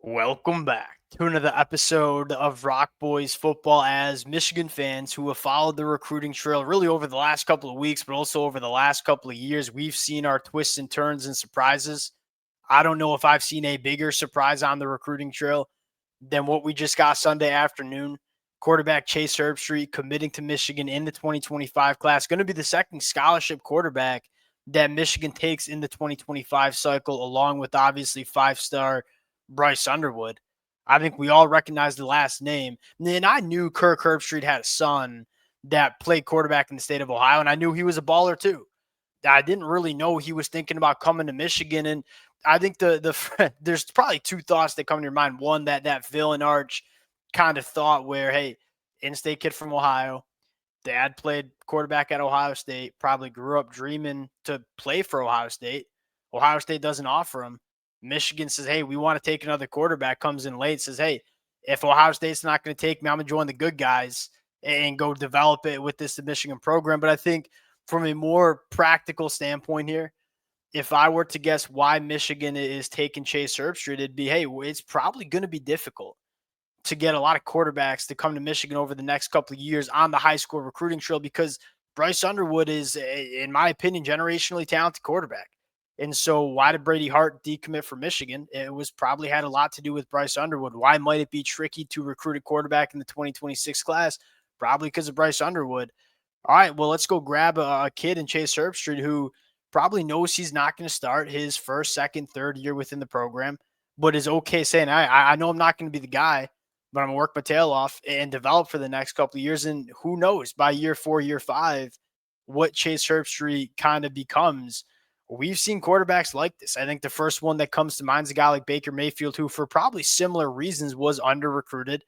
Welcome back to another episode of Rock Boys Football. As Michigan fans who have followed the recruiting trail really over the last couple of weeks, but also over the last couple of years, we've seen our twists and turns and surprises. I don't know if I've seen a bigger surprise on the recruiting trail than what we just got Sunday afternoon. Quarterback Chase Herbstreit committing to Michigan in the 2025 class, going to be the second scholarship quarterback that Michigan takes in the 2025 cycle, along with obviously five-star Bryce Underwood. I think we all recognize the last name. And I knew Kirk Herbstreit had a son that played quarterback in the state of Ohio, and I knew he was a baller too. I didn't really know he was thinking about coming to Michigan. And I think there's probably two thoughts that come to your mind. One, that villain arch kind of thought where, hey, in-state kid from Ohio, dad played quarterback at Ohio State, probably grew up dreaming to play for Ohio State. Ohio State doesn't offer him. Michigan says, hey, we want to take another quarterback, comes in late, says, hey, if Ohio State's not going to take me, I'm going to join the good guys and go develop it with this Michigan program. But I think from a more practical standpoint here, if I were to guess why Michigan is taking Chase Herbstreit, it'd be, hey, it's probably going to be difficult to get a lot of quarterbacks to come to Michigan over the next couple of years on the high school recruiting trail because Bryce Underwood is, in my opinion, generationally talented quarterback. And so why did Brady Hart decommit from Michigan? It was probably had a lot to do with Bryce Underwood. Why might it be tricky to recruit a quarterback in the 2026 class? Probably because of Bryce Underwood. All right, well, let's go grab a kid in Chase Herbstreit who probably knows he's not going to start his first, second, third year within the program, but is okay saying, I know I'm not going to be the guy, but I'm going to work my tail off and develop for the next couple of years. And who knows, by year 4, year 5, what Chase Herbstreit kind of becomes. We've seen quarterbacks like this. I think the first one that comes to mind is a guy like Baker Mayfield, who for probably similar reasons was under-recruited,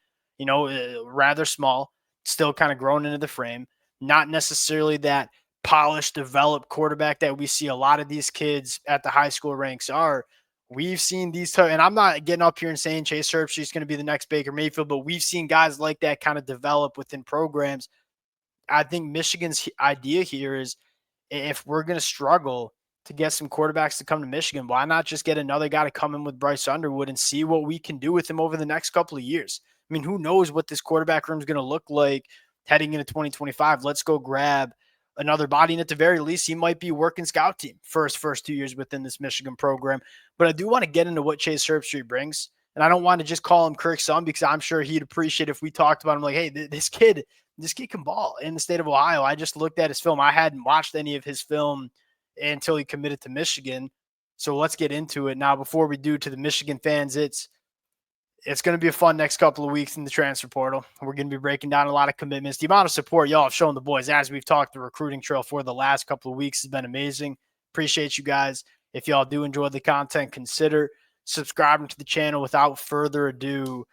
rather small, still kind of grown into the frame. Not necessarily that polished, developed quarterback that we see a lot of these kids at the high school ranks are. We've seen these, and I'm not getting up here and saying Chase Herbstreit is going to be the next Baker Mayfield, but we've seen guys like that kind of develop within programs. I think Michigan's idea here is if we're going to struggle to get some quarterbacks to come to Michigan, why not just get another guy to come in with Bryce Underwood and see what we can do with him over the next couple of years? I mean, who knows what this quarterback room is going to look like heading into 2025? Let's go grab another body. And at the very least, he might be working scout team for his first 2 years within this Michigan program. But I do want to get into what Chase Herbstreit brings. And I don't want to just call him Kirk's son because I'm sure he'd appreciate if we talked about him like, hey, this kid can ball in the state of Ohio. I just looked at his film. I hadn't watched any of his film until he committed to Michigan. So let's get into it. Now, before we do, to the Michigan fans, it's going to be a fun next couple of weeks in the transfer portal. We're going to be breaking down a lot of commitments. The amount of support y'all have shown the boys as we've talked the recruiting trail for the last couple of weeks has been amazing. Appreciate you guys. If y'all do enjoy the content, consider subscribing to the channel. Without further ado,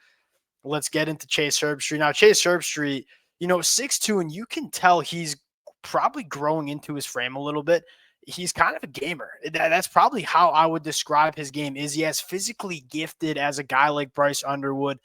let's get into Chase Herbstreit. Now, Chase Herbstreit, 6'2", and you can tell he's probably growing into his frame a little bit. He's kind of a gamer. That's probably how I would describe his game. Is he as physically gifted as a guy like Bryce Underwood?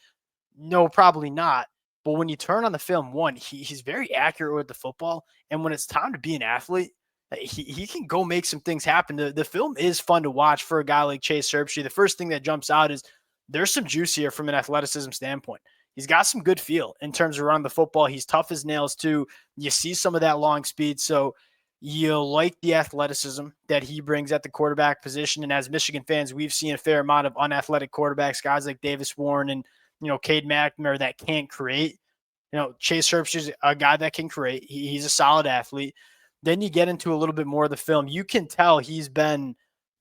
No, probably not. But when you turn on the film, one, he's very accurate with the football. And when it's time to be an athlete, he can go make some things happen. The film is fun to watch for a guy like Chase Herbstreit. The first thing that jumps out is there's some juice here from an athleticism standpoint. He's got some good feel in terms of running the football. He's tough as nails too. You see some of that long speed. So you like the athleticism that he brings at the quarterback position. And as Michigan fans, we've seen a fair amount of unathletic quarterbacks, guys like Davis Warren and, Cade McNamara that can't create. Chase Herbstreit is a guy that can create. He's a solid athlete. Then you get into a little bit more of the film. You can tell he's been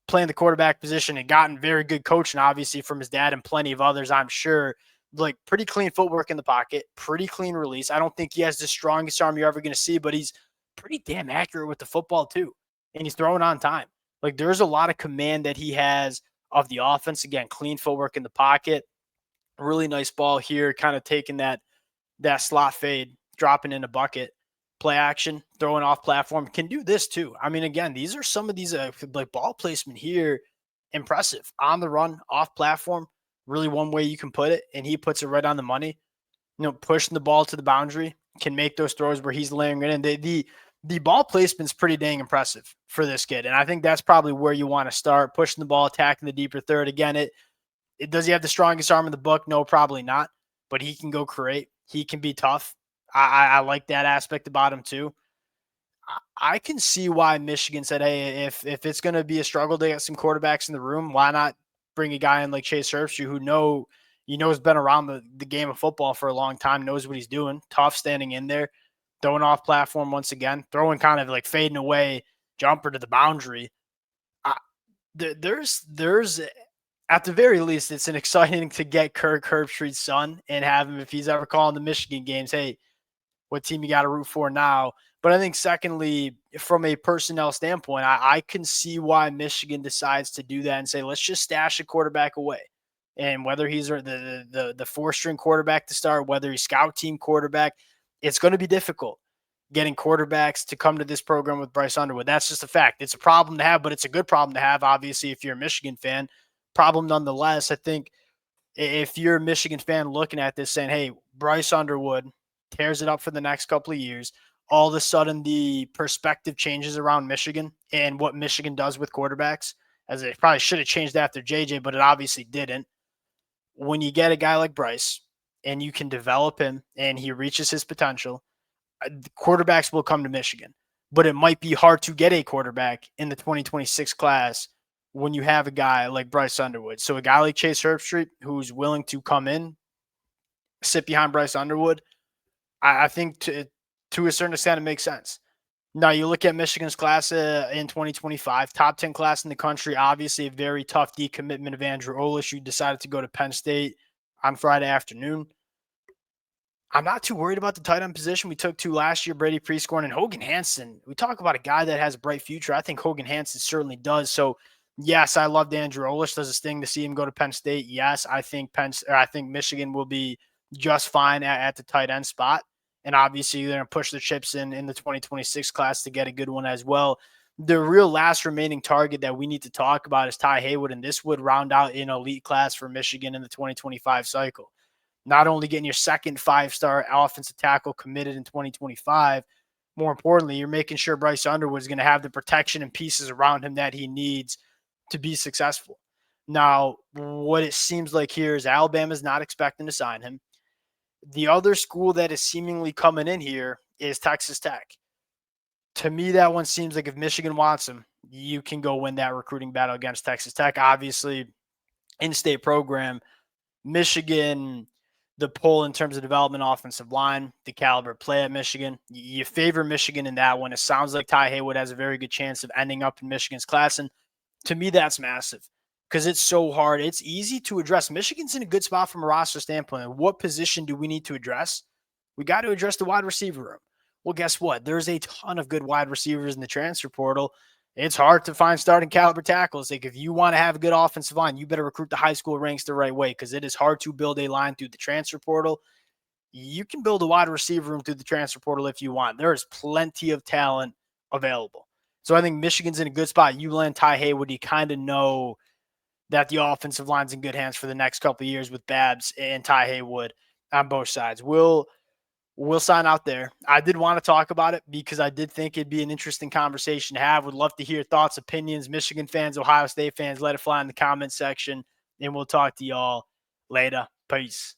playing the quarterback position and gotten very good coaching, obviously, from his dad and plenty of others, I'm sure. Like pretty clean footwork in the pocket, pretty clean release. I don't think he has the strongest arm you're ever going to see, but he's pretty damn accurate with the football too. And he's throwing on time. Like there's a lot of command that he has of the offense. Again, clean footwork in the pocket. Really nice ball here, kind of taking that slot fade, dropping in a bucket. Play action, throwing off platform. Can do this too. I mean, again, these are some of these like ball placement here. Impressive. On the run, off platform. Really one way you can put it. And he puts it right on the money. Pushing the ball to the boundary. Can make those throws where he's laying it in. The ball placement's pretty dang impressive for this kid. And I think that's probably where you want to start, pushing the ball, attacking the deeper third. Again, Does he have the strongest arm in the book? No, probably not. But he can go create. He can be tough. I like that aspect about him too. I can see why Michigan said, "Hey, if it's going to be a struggle to get some quarterbacks in the room, why not bring a guy in like Chase Herbstreit, who has been around the game of football for a long time, knows what he's doing, tough standing in there, throwing off platform once again, throwing kind of like fading away jumper to the boundary. I, there's at the very least, it's an exciting to get Kirk Herbstreit's son and have him if he's ever calling the Michigan games. Hey, what team you got to root for now? But I think secondly, from a personnel standpoint, I can see why Michigan decides to do that and say, let's just stash a quarterback away. And whether he's the four-string quarterback to start, whether he's scout team quarterback, it's going to be difficult getting quarterbacks to come to this program with Bryce Underwood. That's just a fact. It's a problem to have, but it's a good problem to have, obviously, if you're a Michigan fan. Problem nonetheless. I think if you're a Michigan fan looking at this saying, hey, Bryce Underwood tears it up for the next couple of years, all of a sudden the perspective changes around Michigan and what Michigan does with quarterbacks, as it probably should have changed after JJ, but it obviously didn't. When you get a guy like Bryce and you can develop him and he reaches his potential, quarterbacks will come to Michigan. But it might be hard to get a quarterback in the 2026 class when you have a guy like Bryce Underwood. So a guy like Chase Herbstreit, who's willing to come in, sit behind Bryce Underwood, I think to a certain extent, it makes sense. Now, you look at Michigan's class in 2025, top 10 class in the country, obviously a very tough decommitment of Andrew Olish, who decided to go to Penn State on Friday afternoon. I'm not too worried about the tight end position. We took two last year, Brady Prescorn and Hogan Hansen. We talk about a guy that has a bright future. I think Hogan Hansen certainly does. So, yes, I loved Andrew Olish. Does this thing to see him go to Penn State? Yes, I think Michigan will be just fine at the tight end spot. And obviously, they're going to push the chips in the 2026 class to get a good one as well. The real last remaining target that we need to talk about is Ty Haywood, and this would round out an elite class for Michigan in the 2025 cycle. Not only getting your second five-star offensive tackle committed in 2025, more importantly, you're making sure Bryce Underwood is going to have the protection and pieces around him that he needs to be successful. Now, what it seems like here is Alabama's not expecting to sign him. The other school that is seemingly coming in here is Texas Tech. To me, that one seems like if Michigan wants him, you can go win that recruiting battle against Texas Tech. Obviously, in-state program, Michigan, the pull in terms of development offensive line, the caliber play at Michigan. You favor Michigan in that one. It sounds like Ty Haywood has a very good chance of ending up in Michigan's class. And to me, that's massive because it's so hard. It's easy to address. Michigan's in a good spot from a roster standpoint. What position do we need to address? We got to address the wide receiver room. Well, guess what? There's a ton of good wide receivers in the transfer portal. It's hard to find starting caliber tackles. Like if you want to have a good offensive line, you better recruit the high school ranks the right way because it is hard to build a line through the transfer portal. You can build a wide receiver room through the transfer portal if you want. There is plenty of talent available. So I think Michigan's in a good spot. You land Ty Haywood, you kind of know that the offensive line's in good hands for the next couple of years with Babs and Ty Haywood on both sides. We'll sign out there. I did want to talk about it because I did think it'd be an interesting conversation to have. Would love to hear thoughts, opinions, Michigan fans, Ohio State fans. Let it fly in the comment section, and we'll talk to y'all later. Peace.